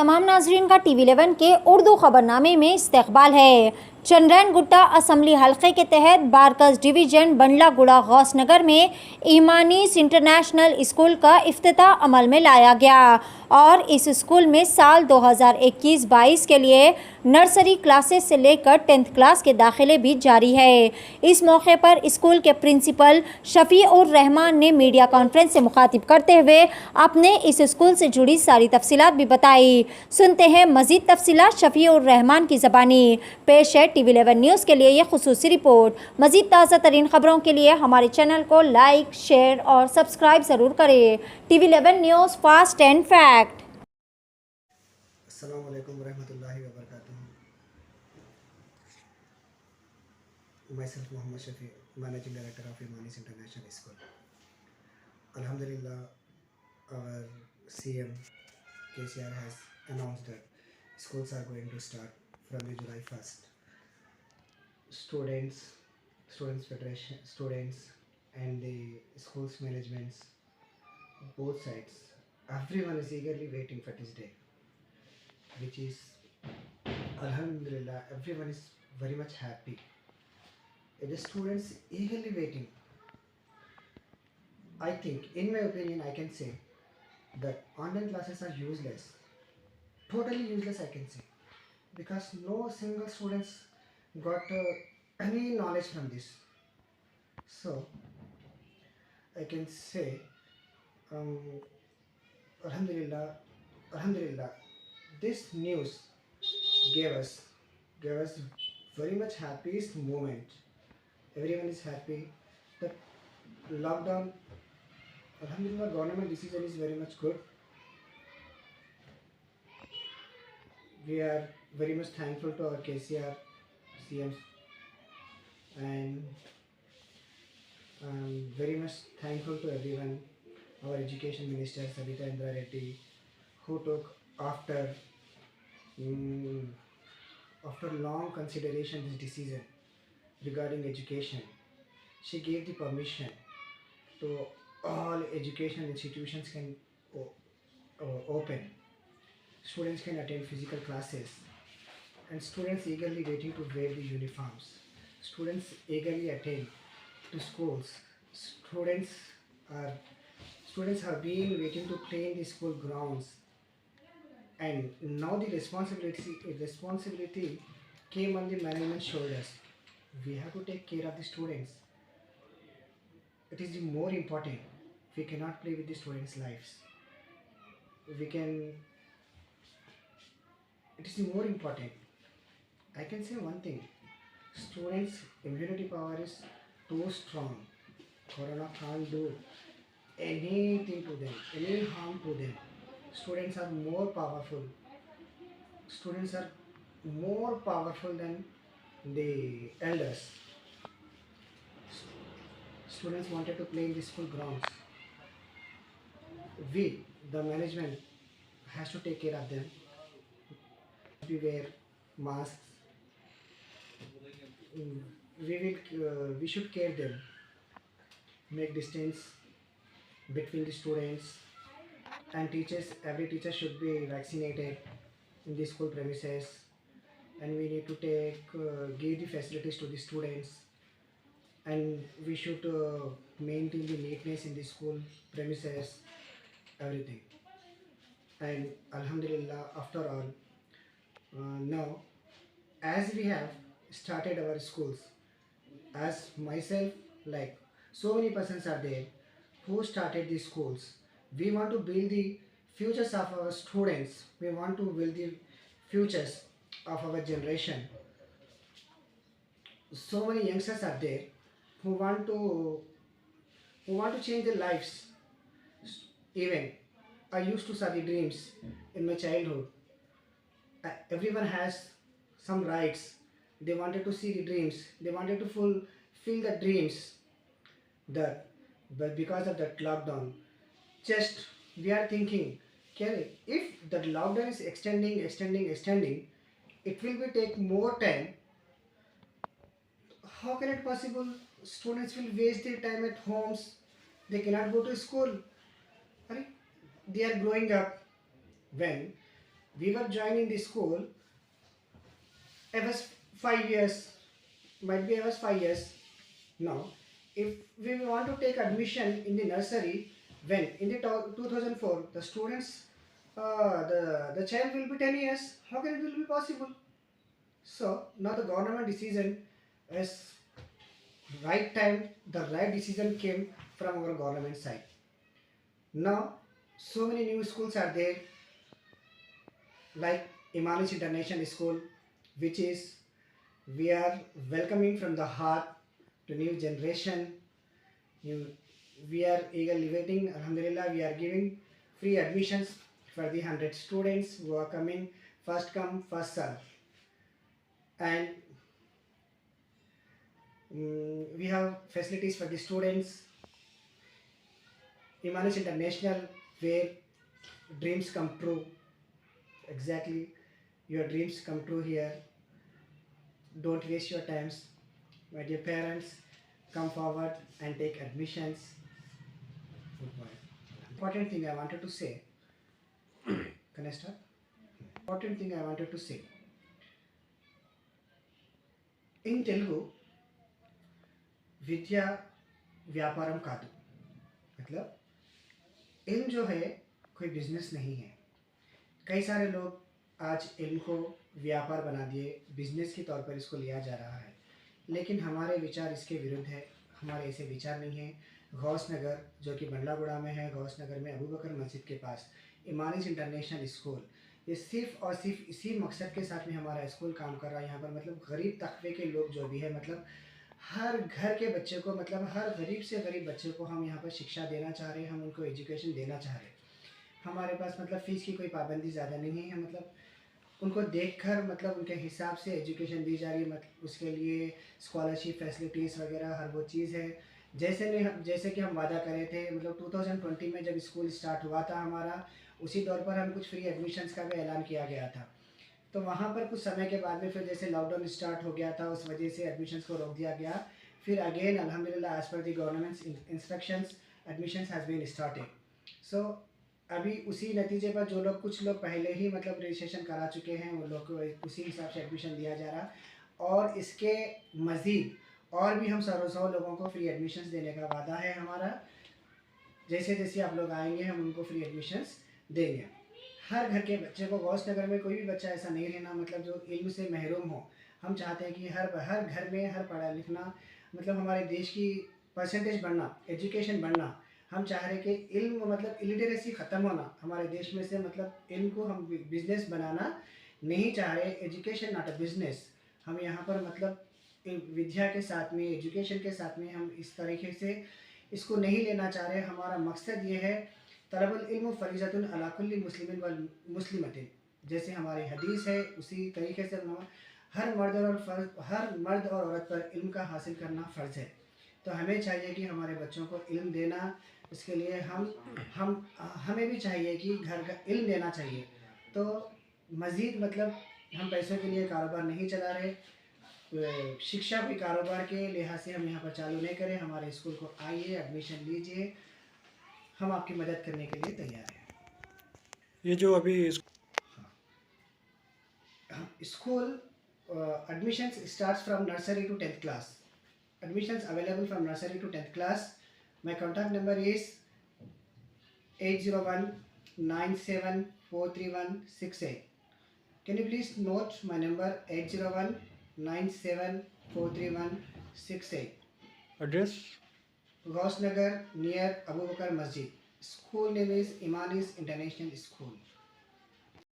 तमाम नाजरीन का TV11 के उर्दू खबरनामे में इस्तकबाल है। चंद्रैन गुट्टा असम्बली हल्के के तहत बारकस डिवीज़न बंडलागुड़ा गौसनगर में ईमानीस इंटरनेशनल स्कूल का इफ्तिताह अमल में लाया गया और इस स्कूल में साल 2021-22 के लिए नर्सरी क्लासेस से लेकर 10th क्लास के दाखिले भी जारी है। इस मौके पर स्कूल के प्रिंसिपल शफीउर रहमान ने मीडिया कॉन्फ्रेंस से मुखातिब करते हुए अपने इस स्कूल से जुड़ी सारी तफसीलात भी बताई। सुनते हैं मजीद तफसीलात शफीउर रहमान की ज़बानी। पेश है TV11 न्यूज़ के लिए ये खुसूसी रिपोर्ट। मजीद ताज़ा तरीन खबरों के लिए हमारे चैनल को लाइक, शेयर और सब्सक्राइब ज़रूर करें। TV11 news, fast and fact. अस्सलाम वालेकुम रहमतुल्लाहि व बरकातुहू। Myself Muhammad Shafi, Managing Director of Imanis International School. Alhamdulillah, our CM KCR has announced that schools are going to start from the July 1st. Students federation, students and the schools managements, both sides, everyone is eagerly waiting for this day, which is Alhamdulillah, everyone is very much happy. The students eagerly waiting. I think, in my opinion, I can say that online classes are useless. Totally useless, I can say, because no single students got any knowledge from this. So I can say, um, Alhamdulillah, Alhamdulillah, this news gave us very much happiest moment. Everyone is happy that lockdown, Alhamdulillah, government decision is very much good. We are very much thankful to our KCR CMs, and very much thankful to everyone, our Education Minister Savita Indra Reddy, who took mm, after long consideration this decision regarding education. She gave the permission to all educational institutions can open. Students can attend physical classes, and students eagerly waiting to wear the uniforms. Students eagerly attend to schools. Students are students have been waiting to play in the school grounds, and now the responsibility came on the management's shoulders. We have to take care of the students. It is the more important. We cannot play with the students' lives. We can. It is the more important. I can say one thing. Students' immunity power is too strong. Corona can't do anything to them, any harm to them. Students are more powerful. Students are more powerful than the elders. Students wanted to play in the school grounds. We, the management, has to take care of them. We wear masks. We should care them. Make distance between the students and teachers. Every teacher should be vaccinated in the school premises, and we need to give the facilities to the students, and we should maintain the neatness in the school premises, everything. And Alhamdulillah, after all, now as we have started our schools, as myself, like so many persons are there who started these schools. We want to build the futures of our students. We want to build the futures of our generation. So many youngsters are there who want to change their lives. Even I used to study dreams in my childhood. Everyone has some rights. They wanted to see the dreams. They wanted to fulfill the dreams. That, but because of that lockdown, just we are thinking, okay, if the lockdown is extending, it will be take more time. How can it possible? Students will waste their time at homes. They cannot go to school. Right? They are growing up when We were joining the school. I was 5 years, might be I was 5 years now. If we want to take admission in the nursery, when in the 2004, the students, the child will be 10 years. How can it will be possible? So now the government decision is right time. The right decision came from our government side. Now so many new schools are there, like Imanis International School, which is we are welcoming from the heart to new generation. You, we are eagerly waiting. Alhamdulillah, we are giving free admissions for the 100 students who are coming. First come, first serve. And we have facilities for the students. Imanis International, where dreams come true. Exactly, your dreams come true here. Don't waste your times. My dear parents, come forward and take admissions. Good boy. Important thing I wanted to say. Can I start? Important thing I wanted to say. In Telugu, विद्या व्यापारम कादु, मतलब इल्म जो है कोई business नहीं है. कई सारे लोग आज इल्म को व्यापार बना दिए, बिजनेस के तौर पर इसको लिया जा रहा है, लेकिन हमारे विचार इसके विरुद्ध है. हमारे ऐसे विचार नहीं है. गौस नगर जो कि बंडलागुड़ा में है, गौस नगर में अबू बकर मस्जिद के पास इमानिस इंटरनेशनल स्कूल, ये सिर्फ और सिर्फ इसी मकसद के साथ में हमारा स्कूल काम कर रहा है. यहाँ पर मतलब गरीब तबके के लोग जो भी है, मतलब हर घर के बच्चे को, मतलब हर गरीब से गरीब बच्चे को हम यहाँ पर शिक्षा देना चाह रहे हैं, हम उनको एजुकेशन देना चाह रहे हैं. हमारे पास मतलब फ़ीस की कोई पाबंदी ज़्यादा नहीं है. मतलब उनको देखकर मतलब उनके हिसाब से एजुकेशन दी जा रही है. मतलब उसके लिए स्कॉलरशिप फैसिलिटीज़ वगैरह हर वो चीज़ है. जैसे कि हम वादा करे थे, मतलब 2020 में जब स्कूल स्टार्ट हुआ था हमारा, उसी दौर पर हम कुछ फ्री एडमिशन्स का भी ऐलान किया गया था. तो वहाँ पर कुछ समय के बाद में फिर जैसे लॉकडाउन स्टार्ट हो गया था, उस वजह से एडमिशन्स को रोक दिया गया. फिर अगेन अल्हम्दुलिल्लाह as per the government instructions admissions has been started. So अभी उसी नतीजे पर जो लोग, कुछ लोग पहले ही मतलब रजिस्ट्रेशन करा चुके हैं, उन लोग को उसी हिसाब से एडमिशन दिया जा रहा. और इसके मज़ीद और भी हम 100 लोगों को फ्री एडमिशन्स देने का वादा है हमारा. जैसे जैसे आप लोग आएंगे हम उनको फ्री एडमिशन्स देंगे. हर घर के बच्चे को, गौस नगर में कोई भी बच्चा ऐसा नहीं रहना मतलब जो इल्म से महरूम हो. हम चाहते हैं कि हर घर में हर पढ़ा लिखना, मतलब हमारे देश की परसेंटेज बढ़ना, एजुकेशन बढ़ना. हम चाह रहे कि इल्म मतलब इलिटरेसी ख़त्म होना हमारे देश में से. मतलब इल्म को हम बिज़नेस बनाना नहीं चाह रहे. Education not a business. हम यहाँ पर मतलब विद्या के साथ में, एजुकेशन के साथ में हम इस तरीके से इसको नहीं लेना चाह रहे. हमारा मकसद ये है, तलबुल इल्म फ़रीज़तुन अला कुल्ली मुस्लिमिन वल मुस्लिमतिन, जैसे हमारी हदीस है उसी तरीके से हर मर्द और औरत पर इल्म का हासिल करना फ़र्ज़ है. तो हमें चाहिए कि हमारे बच्चों को इल्म देना. इसके लिए हमें भी चाहिए कि घर का इल्म देना चाहिए. तो मज़ीद मतलब हम पैसों के लिए कारोबार नहीं चला रहे. शिक्षा भी कारोबार के लिहाज से हम यहाँ पर चालू नहीं करें. हमारे स्कूल को आइए, एडमिशन लीजिए, हम आपकी मदद करने के लिए तैयार हैं. ये जो अभी school admissions starts from nursery to 10th class. Admissions available from nursery to 10th class. My contact number is 801-97-43168. Can you please note my number 801-97-43168. Address Ghaus Nagar near Abu Bakar Masjid. School name is Imanis International School.